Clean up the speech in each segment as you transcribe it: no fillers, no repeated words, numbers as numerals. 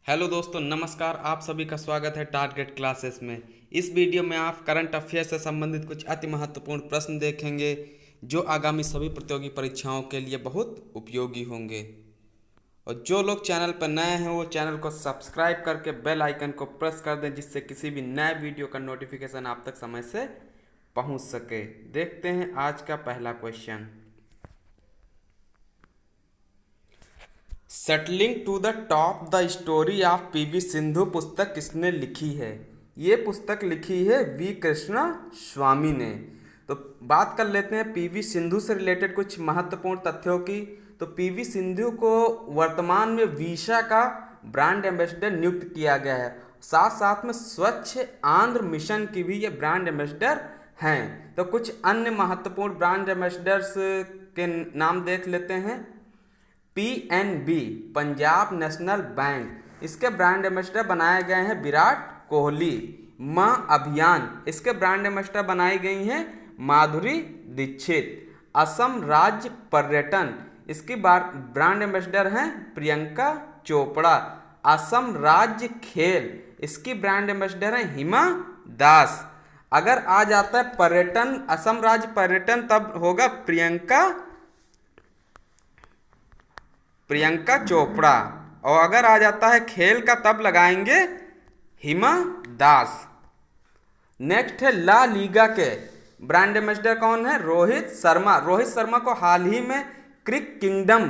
Hello दोस्तों, नमस्कार। आप सभी का स्वागत है टारगेट क्लासेस में। इस वीडियो में आप करंट अफेयर से संबंधित कुछ अति महत्वपूर्ण प्रश्न देखेंगे जो आगामी सभी प्रतियोगी परीक्षाओं के लिए बहुत उपयोगी होंगे। और जो लोग चैनल पर नए हैं वो चैनल को सब्सक्राइब करके बेल आइकन को प्रेस कर दें, जिससे किसी भी नए वीडियो का नोटिफिकेशन आप तक समय से पहुंच सके। देखते हैं आज का पहला question. Shuttling to the top the story of PV Sindhu पुस्तक किसने लिखी है? ये पुस्तक लिखी है वी कृष्णा स्वामी ने। तो बात कर लेते हैं पीवी सिंधु से रिलेटेड कुछ महत्वपूर्ण तथ्यों की। तो पीवी सिंधु को वर्तमान में वीसा का ब्रांड एम्बेसडर नियुक्त किया गया है। साथ साथ में स्वच्छ आंध्र मिशन की भी ये ब्रांड एम्बेसडर हैं। तो कुछ अन्य महत्वपूर्ण ब्रांड एम्बेसडर्स के नाम देख लेते हैं। पीएनबी पंजाब नेशनल बैंक, इसके ब्रांड एम्बेसडर बनाए गए हैं विराट कोहली। मां अभियान, इसके ब्रांड एम्बेसडर बनाई गई हैं माधुरी दीक्षित। असम राज्य पर्यटन, इसकी ब्रांड एम्बेसडर हैं प्रियंका चोपड़ा। असम राज्य खेल, इसकी ब्रांड एम्बेसडर हैं हिमा दास। अगर आ जाता है पर्यटन, असम राज्य पर्यटन, तब होगा प्रियंका चोपड़ा। और अगर आ जाता है खेल का, तब लगाएंगे हिमा दास। नेक्स्ट है ला लीगा के ब्रांड एम्बेसडर कौन है? रोहित शर्मा। रोहित शर्मा को हाल ही में क्रिक किंगडम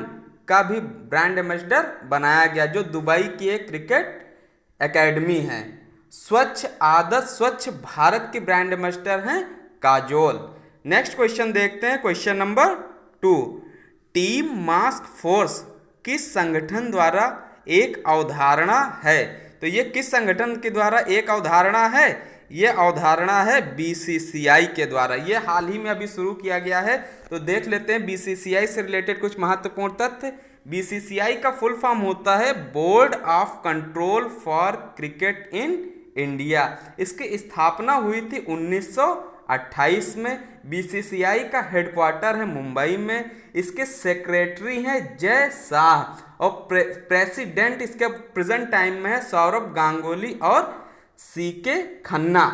का भी ब्रांड एम्बेसडर बनाया गया, जो दुबई की एक क्रिकेट एकेडमी है। स्वच्छ आदर्श स्वच्छ भारत की ब्रांड एम्बेसडर हैं काजोल। नेक्स्ट क्वेश्चन देखते हैं, question number 2। Team mask force किस संगठन द्वारा एक अवधारणा है? तो ये किस संगठन के द्वारा एक अवधारणा है? ये अवधारणा है बीसीसीआई के द्वारा। ये हाल ही में अभी शुरू किया गया है। तो देख लेते हैं बीसीसीआई से रिलेटेड कुछ महत्वपूर्ण तथ्य। बीसीसीआई का फुल फॉर्म होता है board of control for cricket in India. इसकी स्थापना हुई थी 1928 में। बीसीसीआई का हेडक्वार्टर है मुंबई में। इसके सेक्रेटरी हैं जय शाह और प्रेसिडेंट इसके प्रेजेंट टाइम में है सौरभ गांगुली और सीके खन्ना।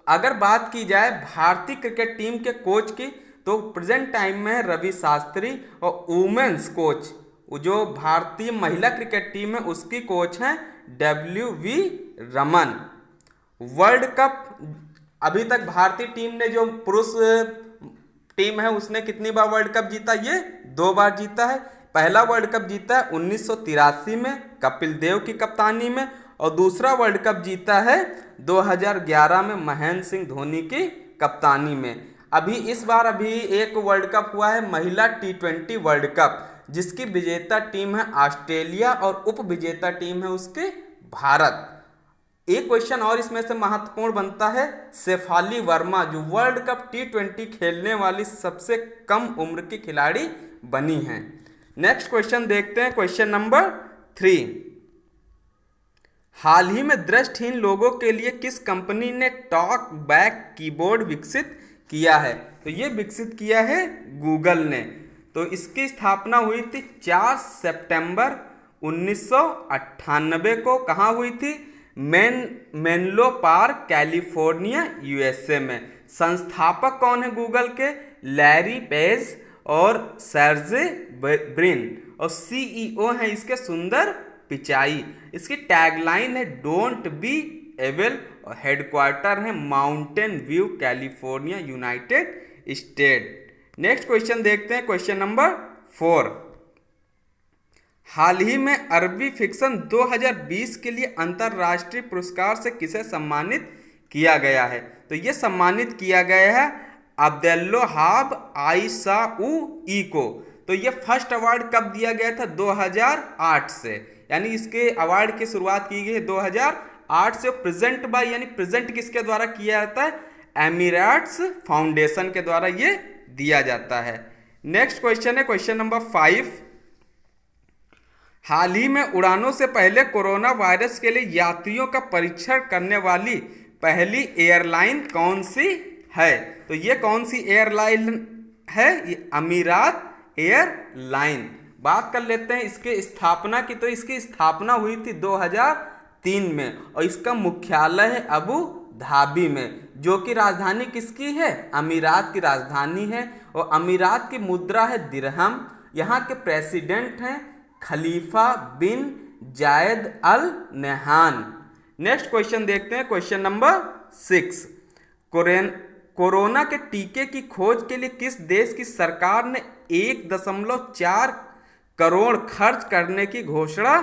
अगर बात की जाए भारतीय क्रिकेट टीम के कोच की, तो प्रेजेंट टाइम में है रवि शास्त्री। और वुमेन्स कोच, जो भारतीय महिला क्रिकेट टीम है उसकी कोच हैं WV रमन। वर्ल्ड कप, अभी तक भारतीय टीम ने, जो पुरुष टीम है, उसने कितनी बार वर्ल्ड कप जीता? ये 2 बार जीता है। पहला वर्ल्ड कप जीता है 1983 में कपिल देव की कप्तानी में, और दूसरा वर्ल्ड कप जीता है 2011 में महेंद्र सिंह धोनी की कप्तानी में। अभी इस बार एक वर्ल्ड कप हुआ है महिला T20 वर्ल्ड कप, जिसकी विजेता टीम है ऑस्ट्रेलिया और उप विजेता टीम है उसके भारत। एक क्वेश्चन और इसमें से महत्वपूर्ण बनता है, शेफाली वर्मा जो वर्ल्ड कप T20 खेलने वाली सबसे कम उम्र की खिलाड़ी बनी हैं। नेक्स्ट क्वेश्चन देखते हैं, क्वेश्चन नंबर 3। हाल ही में दृष्टिहीन लोगों के लिए किस कंपनी ने टॉक बैक कीबोर्ड विकसित किया है? तो ये विकसित किया है गूगल ने। तो इसकी स्थापना हुई थी 4 सितंबर 1998 को। कहाँ हुई थी? मेनलो पार्क, कैलिफोर्निया, USA में। संस्थापक कौन है गूगल के? लैरी पेज और सर्जे ब्रिन। और CEO हैं इसके सुंदर पिचाई। इसकी टैगलाइन है डोंट बी एविल और हेडक्वार्टर है mountain view, California, United state. Next question देखते हैं, क्वेश्चन नंबर 4। हाल ही में अरबी फिक्शन 2020 के लिए अंतर्राष्ट्रीय पुरस्कार से किसे सम्मानित किया गया है? तो ये सम्मानित किया गया है अब्देल्लोहाब आइसाउई को। तो ये फर्स्ट अवार्ड कब दिया गया था? 2008 से। यानी इसके अवार्ड की शुरुआत की गई है 2008 से। प्रेजेंट बाय, यानी प्रेजेंट किसके द्वारा किया जाता है? एमिरेट्स फाउंडेशन के द्वारा ये दिया जाता है। नेक्स्ट क्वेश्चन है क्वेश्चन नंबर 5। हाल ही में उड़ानों से पहले कोरोना वायरस के लिए यात्रियों का परीक्षण करने वाली पहली एयरलाइन कौन सी है? तो ये कौन सी एयरलाइन है? ये अमीरात एयरलाइन। बात कर लेते हैं इसके स्थापना की। तो इसकी स्थापना हुई थी 2003 में और इसका मुख्यालय है अबू धाबी में, जो कि राजधानी किसकी है? अमीरात की राजधानी है और अमीरात की मुद्रा है दिरहम। यहाँ के प्रेसिडेंट हैं खलीफा बिन जायद अल नहान। नेक्स्ट क्वेश्चन देखते हैं, क्वेश्चन नंबर 6। कोरोना के टीके की खोज के लिए किस देश की सरकार ने 1.4 करोड़ खर्च करने की घोषणा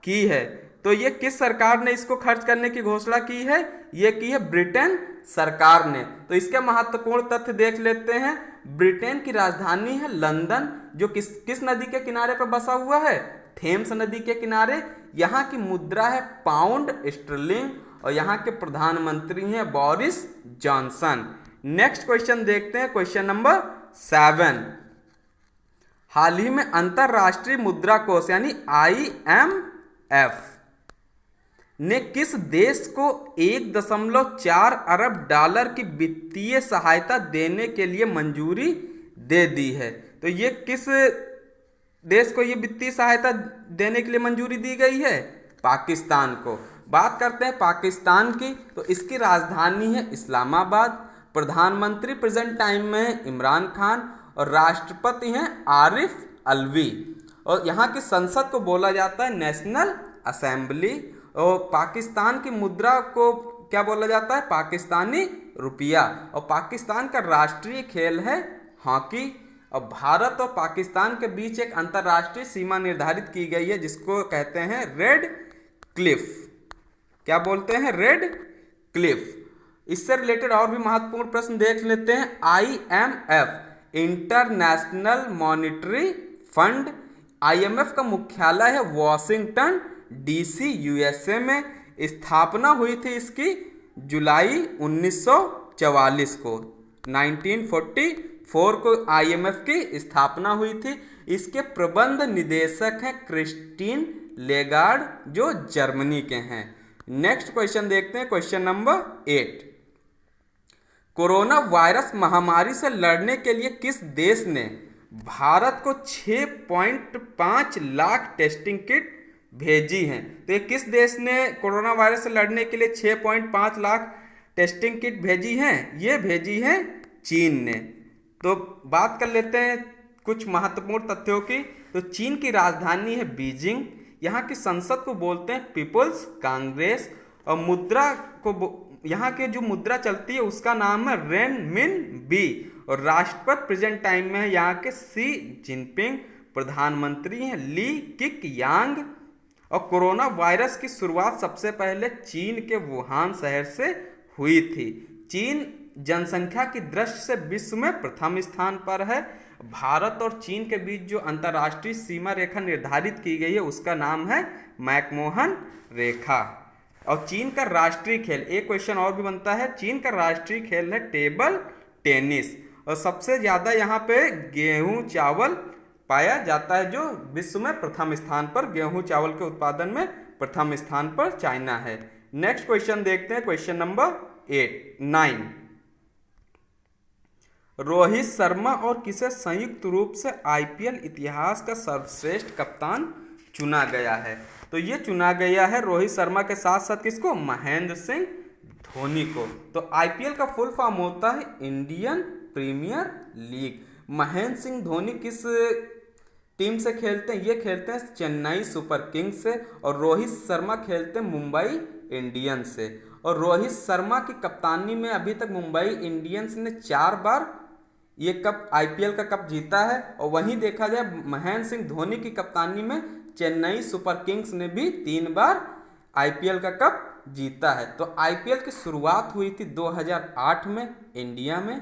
की है? तो ये किस सरकार ने इसको खर्च करने की घोषणा की है? ये की है ब्रिटेन सरकार ने। तो इसके महत्वपूर्ण तथ्य देख लेते हैं। ब्रिटेन की राजधानी है लंदन, जो किस नदी के किनारे पर बसा हुआ है? थेम्स नदी के किनारे। यहाँ की मुद्रा है पाउंड स्टर्लिंग और यहाँ के प्रधानमंत्री हैं बोरिस जॉनसन। नेक्स्ट क्वेश्चन देखते हैं, क्वेश्चन नंबर 7। हाल ही में अंतरराष्ट्रीय मुद्रा कोष यानी IMF ने किस देश को 1.4 अरब डॉलर की वित्तीय सहायता देने के लिए मंजूरी दे दी है? तो ये किस देश को ये वित्तीय सहायता देने के लिए मंजूरी दी गई है? पाकिस्तान को। बात करते हैं पाकिस्तान की, तो इसकी राजधानी है इस्लामाबाद। प्रधानमंत्री प्रेजेंट टाइम में है इमरान खान और राष्ट्रपति हैं आरिफ अलवी और यहाँ की संसद को बोला जाता है नेशनल असेंबली। और पाकिस्तान की मुद्रा को क्या बोला जाता है? पाकिस्तानी रुपया। और पाकिस्तान का राष्ट्रीय खेल है हॉकी। और भारत और पाकिस्तान के बीच एक अंतर्राष्ट्रीय सीमा निर्धारित की गई है जिसको कहते हैं रेड क्लिफ। क्या बोलते हैं? Red Cliff. इससे रिलेटेड और भी महत्वपूर्ण प्रश्न देख लेते हैं। IMF international monetary fund, IMF का मुख्यालय है वॉशिंगटन DC USA में। स्थापना हुई थी इसकी जुलाई 1944 को। 1944 को IMF की स्थापना हुई थी। इसके प्रबंध निदेशक हैं क्रिस्टीन लेगार्ड, जो जर्मनी के हैं। नेक्स्ट क्वेश्चन देखते हैं, क्वेश्चन नंबर 8। कोरोना वायरस महामारी से लड़ने के लिए किस देश ने भारत को 6.5 लाख टेस्टिंग किट भेजी हैं? तो ये किस देश ने कोरोना वायरस से लड़ने के लिए 6.5 लाख टेस्टिंग किट भेजी हैं? ये भेजी हैं चीन ने। तो बात कर लेते हैं कुछ महत्वपूर्ण तथ्यों की। तो चीन की राजधानी है बीजिंग। यहाँ की संसद को बोलते हैं पीपुल्स कांग्रेस और मुद्रा को यहाँ के जो मुद्रा चलती है उसका नाम है रेनमिनबी और राष्ट्रपति प्रेजेंट टाइम में है यहाँ के शी जिनपिंग। प्रधानमंत्री हैं ली किक यांग। और कोरोना वायरस की शुरुआत सबसे पहले चीन के वुहान शहर से हुई थी। चीन जनसंख्या की दृष्टि से विश्व में प्रथम स्थान पर है। भारत और चीन के बीच जो अंतर्राष्ट्रीय सीमा रेखा निर्धारित की गई है उसका नाम है मैकमोहन रेखा। और चीन का राष्ट्रीय खेल, एक क्वेश्चन और भी बनता है, चीन का राष्ट्रीय खेल है टेबल टेनिस और सबसे ज़्यादा यहाँ पे गेहूं चावल पाया जाता है, जो विश्व में प्रथम स्थान पर गेहूं चावल के उत्पादन में प्रथम स्थान पर चाइना है। नेक्स्ट क्वेश्चन देखते हैं, क्वेश्चन नंबर 9। रोहित शर्मा और किसे संयुक्त रूप से IPL इतिहास का सर्वश्रेष्ठ कप्तान चुना गया है? तो ये चुना गया है रोहित शर्मा के साथ साथ किसको? महेंद्र सिंह धोनी को। तो IPL का फुल फॉर्म होता है Indian Premier League. Mahendra Singh Dhoni किस टीम से खेलते हैं? ये खेलते हैं चेन्नई सुपर किंग्स से और रोहित शर्मा खेलते हैं मुंबई इंडियंस से। और रोहित शर्मा की कप्तानी में अभी तक मुंबई इंडियंस ने 4 बार ये कप IPL का कप जीता है। और वहीं देखा जाए महेंद्र सिंह धोनी की कप्तानी में चेन्नई सुपर किंग्स ने भी 3 बार IPL का कप जीता है। तो IPL की शुरुआत हुई थी 2008 में इंडिया में।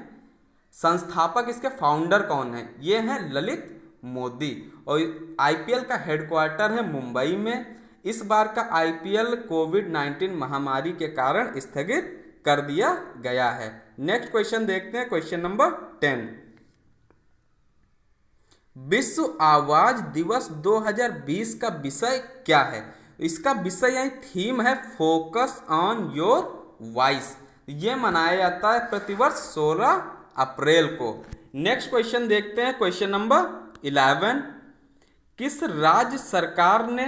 संस्थापक इसके फाउंडर कौन है? ये हैं ललित मोदी और IPL का हेडक्वार्टर है मुंबई में। इस बार का IPL कोविड-19 महामारी के कारण स्थगित कर दिया गया है। नेक्स्ट क्वेश्चन देखते हैं, क्वेश्चन नंबर 10। विश्व आवाज दिवस 2020 का विषय क्या है? इसका विषय यानी थीम है फोकस ऑन योर वॉइस। ये मनाया जाता है प्रतिवर्ष 16 अप्रैल को। नेक्स्ट क्वेश्चन देखते हैं, क्वेश्चन नंबर 11। किस राज्य सरकार ने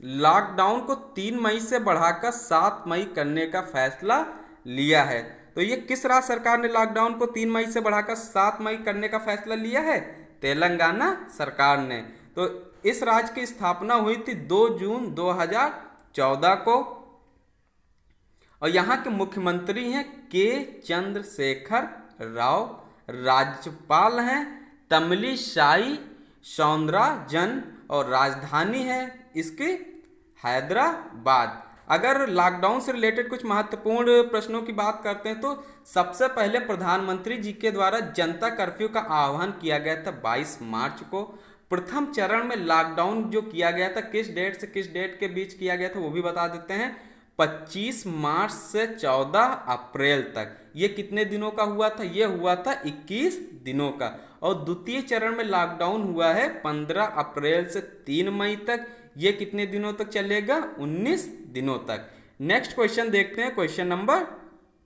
लॉकडाउन को 3 मई से बढ़ाकर 7 मई करने का फैसला लिया है? तो ये किस राज्य सरकार ने लॉकडाउन को 3 मई से बढ़ाकर 7 मई करने का फैसला लिया है? तेलंगाना सरकार ने। तो इस राज्य की स्थापना हुई थी 2 जून 2014 को और यहाँ के मुख्यमंत्री हैं के चंद्रशेखर राव। राज्यपाल हैं तमिलिसाई सौंदरराजन और राजधानी है इसकी हैदराबाद। अगर लॉकडाउन से रिलेटेड कुछ महत्वपूर्ण प्रश्नों की बात करते हैं तो सबसे पहले प्रधानमंत्री जी के द्वारा जनता कर्फ्यू का आह्वान किया गया था 22 मार्च को। प्रथम चरण में लॉकडाउन जो किया गया था किस डेट से किस डेट के बीच किया गया था वो भी बता देते हैं। 25 मार्च से 14 अप्रैल तक। ये कितने दिनों का हुआ था? ये हुआ था 21 दिनों का। और द्वितीय चरण में लॉकडाउन हुआ है 15 अप्रैल से 3 मई तक। ये कितने दिनों तक चलेगा? 19 दिनों तक। नेक्स्ट क्वेश्चन देखते हैं, क्वेश्चन नंबर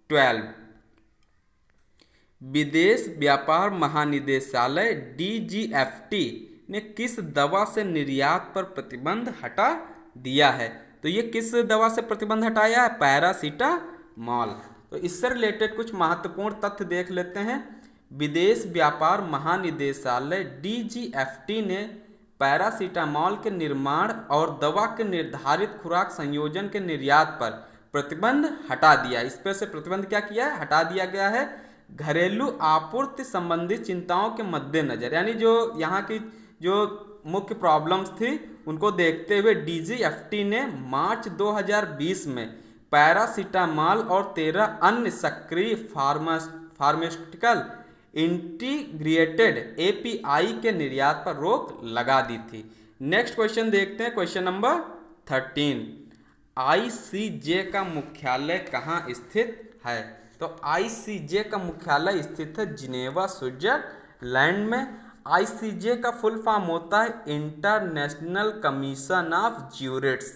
12। विदेश व्यापार महानिदेशालय DGFT ने किस दवा से निर्यात पर प्रतिबंध हटा दिया है? तो ये किस दवा से प्रतिबंध हटाया है? पैरासीटामॉल। तो इससे रिलेटेड कुछ महत्वपूर्ण तथ्य देख लेते हैं। विदेश व्यापार महानिदेशालय DGFT ने पैरासीटामॉल के निर्माण और दवा के निर्धारित खुराक संयोजन के निर्यात पर प्रतिबंध हटा दिया। इस पर से प्रतिबंध क्या किया है? हटा दिया गया है। घरेलू आपूर्ति संबंधी चिंताओं के मद्देनजर, यानी जो यहाँ की जो मुख्य प्रॉब्लम्स थी उनको देखते हुए DGFT ने मार्च 2020 में पैरासीटामॉल और 13 अन्य सक्रिय फार्मास्यूटिकल इंटीग्रेटेड API के निर्यात पर रोक लगा दी थी। नेक्स्ट क्वेश्चन देखते हैं, क्वेश्चन नंबर 13। ICJ का मुख्यालय कहाँ स्थित है? तो ICJ का मुख्यालय स्थित है जिनेवा, स्विट्जरलैंड में। ICJ का फुल फॉर्म होता है इंटरनेशनल कमीशन ऑफ ज्यूरिट्स।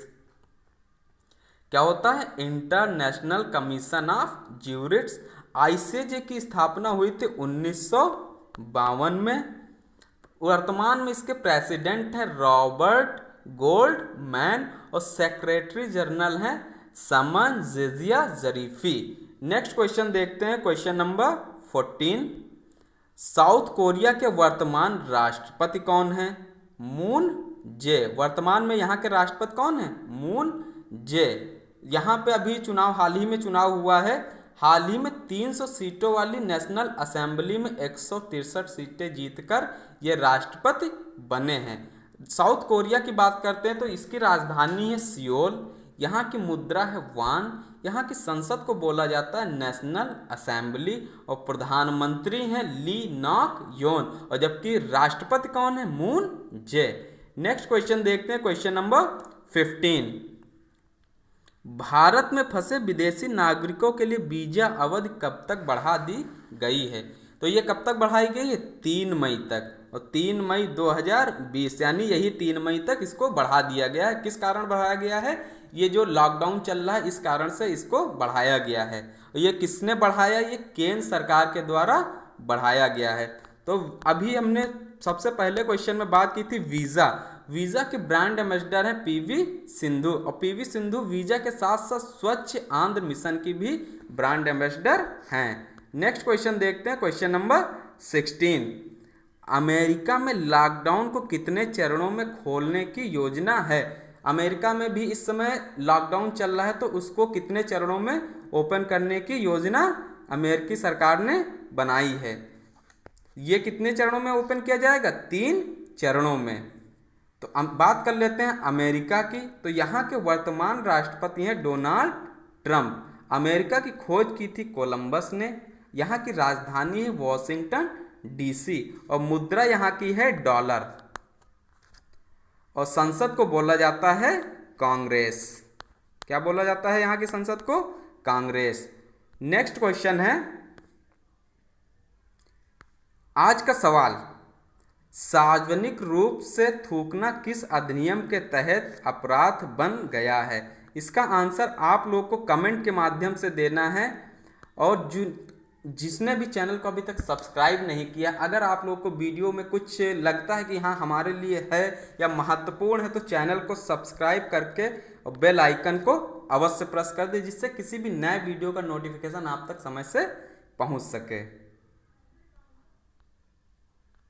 क्या होता है? International commission of jurists. ICJ की स्थापना हुई थी 1952 में। वर्तमान में इसके प्रेसिडेंट हैं रॉबर्ट गोल्डमैन और सेक्रेटरी जनरल हैं समन जेजिया जरीफी। नेक्स्ट क्वेश्चन देखते हैं, क्वेश्चन नंबर 14। साउथ कोरिया के वर्तमान राष्ट्रपति कौन हैं? Moon Jae. वर्तमान में यहाँ के राष्ट्रपति कौन हैं? Moon Jae. यहाँ पे अभी चुनाव, हाल ही में चुनाव हुआ है। हाल ही में 300 सीटों वाली नेशनल असेंबली में 163 सीटें जीतकर ये राष्ट्रपति बने हैं। साउथ कोरिया की बात करते हैं तो इसकी राजधानी है सियोल। यहाँ की मुद्रा है वान। यहाँ की संसद को बोला जाता है नेशनल असेंबली और प्रधानमंत्री हैं ली नॉक योन और जबकि राष्ट्रपति कौन है? Moon Jae. नेक्स्ट क्वेश्चन देखते हैं, क्वेश्चन नंबर 15। भारत में फंसे विदेशी नागरिकों के लिए वीजा अवधि कब तक बढ़ा दी गई है? तो ये कब तक बढ़ाई गई है? 3 मई तक। और 3 मई 2020 यानी यही 3 मई तक इसको बढ़ा दिया गया है। किस कारण बढ़ाया गया है? ये जो लॉकडाउन चल रहा है इस कारण से इसको बढ़ाया गया है। ये किसने बढ़ाया? ये केंद्र सरकार के द्वारा बढ़ाया गया है। तो अभी हमने सबसे पहले क्वेश्चन में बात की थी वीज़ा। वीज़ा के ब्रांड एम्बेसडर हैं PV सिंधु और PV सिंधु वीज़ा के साथ साथ स्वच्छ आंध्र मिशन की भी ब्रांड एम्बेसडर हैं। नेक्स्ट क्वेश्चन देखते हैं, क्वेश्चन नंबर 16। अमेरिका में लॉकडाउन को कितने चरणों में खोलने की योजना है? अमेरिका में भी इस समय लॉकडाउन चल रहा है तो उसको कितने चरणों में ओपन करने की योजना अमेरिकी सरकार ने बनाई है? ये कितने चरणों में ओपन किया जाएगा? 3 चरणों में। तो हम बात कर लेते हैं अमेरिका की। तो यहाँ के वर्तमान राष्ट्रपति हैं डोनाल्ड ट्रंप। अमेरिका की खोज की थी कोलंबस ने। यहाँ की राजधानी है वॉशिंगटन DC और मुद्रा यहाँ की है डॉलर और संसद को बोला जाता है कांग्रेस। क्या बोला जाता है यहाँ की संसद को? कांग्रेस। नेक्स्ट क्वेश्चन है, आज का सवाल, सार्वजनिक रूप से थूकना किस अधिनियम के तहत अपराध बन गया है? इसका आंसर आप लोग को कमेंट के माध्यम से देना है और जिसने भी चैनल को अभी तक सब्सक्राइब नहीं किया, अगर आप लोगों को वीडियो में कुछ लगता है कि हाँ हमारे लिए है या महत्वपूर्ण है, तो चैनल को सब्सक्राइब करके और बेल आइकन को अवश्य प्रेस कर दे, जिससे किसी भी नए वीडियो का नोटिफिकेशन आप तक समय से पहुंच सके।